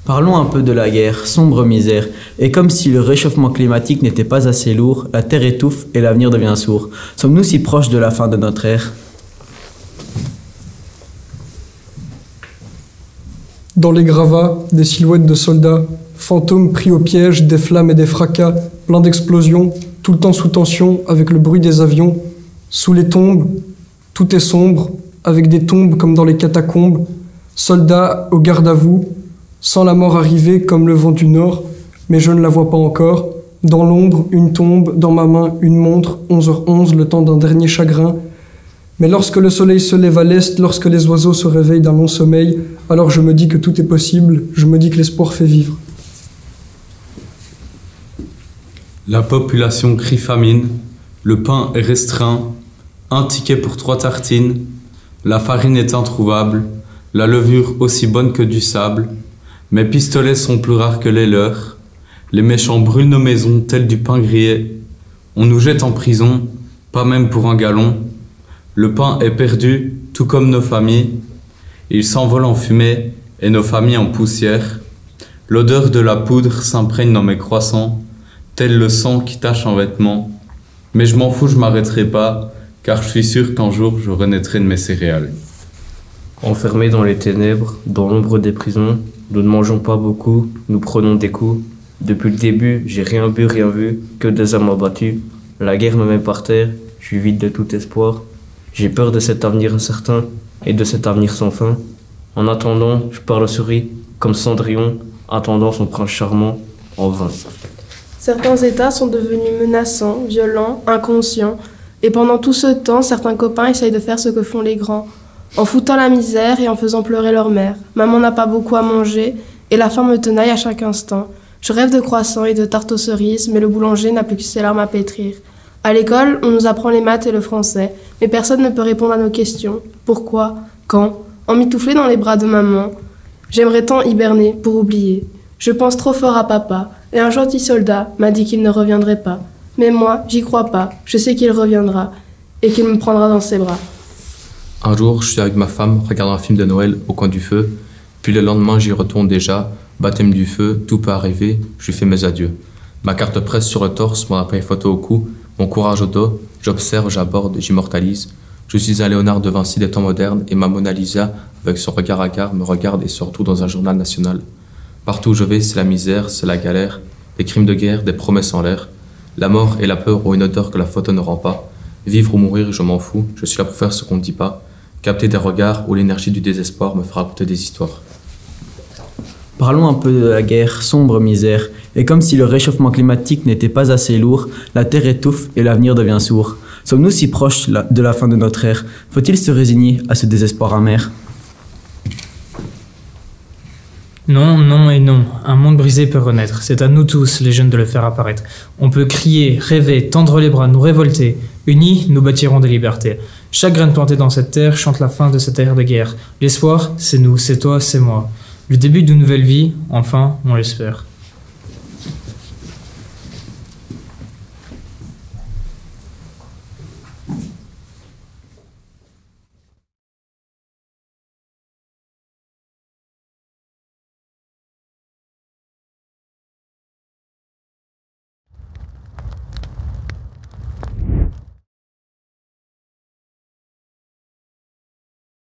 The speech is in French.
Parlons un peu de la guerre, sombre misère. Et comme si le réchauffement climatique n'était pas assez lourd, la terre étouffe et l'avenir devient sourd. Sommes-nous si proches de la fin de notre ère? Dans les gravats, des silhouettes de soldats, fantômes pris au piège, des flammes et des fracas, plein d'explosions, tout le temps sous tension, avec le bruit des avions. Sous les tombes, tout est sombre, avec des tombes comme dans les catacombes, soldats au garde à vous, sans la mort arriver comme le vent du nord, mais je ne la vois pas encore. Dans l'ombre, une tombe, dans ma main, une montre, 11h11, le temps d'un dernier chagrin. Mais lorsque le soleil se lève à l'est, lorsque les oiseaux se réveillent d'un long sommeil, alors je me dis que tout est possible, je me dis que l'espoir fait vivre. La population crie famine, le pain est restreint, un ticket pour 3 tartines, la farine est introuvable, la levure aussi bonne que du sable, mes pistolets sont plus rares que les leurs, les méchants brûlent nos maisons tels du pain grillé, on nous jette en prison, pas même pour un gallon, le pain est perdu, tout comme nos familles, il s'envole en fumée et nos familles en poussière, l'odeur de la poudre s'imprègne dans mes croissants, tel le sang qui tache en vêtements, mais je m'en fous, je m'arrêterai pas, car je suis sûr qu'un jour je renaîtrai de mes céréales. Enfermés dans les ténèbres, dans l'ombre des prisons, nous ne mangeons pas beaucoup, nous prenons des coups. Depuis le début, j'ai rien bu, rien vu, que des âmes abattues. La guerre me met par terre, je suis vide de tout espoir. J'ai peur de cet avenir incertain et de cet avenir sans fin. En attendant, je parle souris, comme Cendrillon, attendant son prince charmant, en vain. Certains États sont devenus menaçants, violents, inconscients. Et pendant tout ce temps, certains copains essayent de faire ce que font les grands, en foutant la misère et en faisant pleurer leur mère. Maman n'a pas beaucoup à manger et la faim me tenaille à chaque instant. Je rêve de croissants et de tartes aux cerises, mais le boulanger n'a plus que ses larmes à pétrir. À l'école, on nous apprend les maths et le français, mais personne ne peut répondre à nos questions. Pourquoi? Quand? Emmitouflé dans les bras de maman. J'aimerais tant hiberner pour oublier. Je pense trop fort à papa, et un gentil soldat m'a dit qu'il ne reviendrait pas. Mais moi, j'y crois pas. Je sais qu'il reviendra, et qu'il me prendra dans ses bras. Un jour, je suis avec ma femme, regardant un film de Noël au coin du feu, puis le lendemain, j'y retourne déjà, baptême du feu, tout peut arriver, je lui fais mes adieux. Ma carte presse sur le torse, mon appareil photo au cou, mon courage au dos, j'observe, j'aborde, j'immortalise. Je suis un Léonard de Vinci des temps modernes et ma Mona Lisa, avec son regard hagard, me regarde et se retrouve dans un journal national. Partout où je vais, c'est la misère, c'est la galère, des crimes de guerre, des promesses en l'air. La mort et la peur ont une odeur que la photo ne rend pas. Vivre ou mourir, je m'en fous, je suis là pour faire ce qu'on ne dit pas. Capter des regards où l'énergie du désespoir me fera raconter des histoires. Parlons un peu de la guerre, sombre misère. Et comme si le réchauffement climatique n'était pas assez lourd, la terre étouffe et l'avenir devient sourd. Sommes-nous si proches de la fin de notre ère? Faut-il se résigner à ce désespoir amer? Non, non et non. Un monde brisé peut renaître. C'est à nous tous, les jeunes, de le faire apparaître. On peut crier, rêver, tendre les bras, nous révolter. Unis, nous bâtirons des libertés. Chaque graine plantée dans cette terre chante la fin de cette ère de guerre. L'espoir, c'est nous, c'est toi, c'est moi. Le début d'une nouvelle vie, enfin, on l'espère.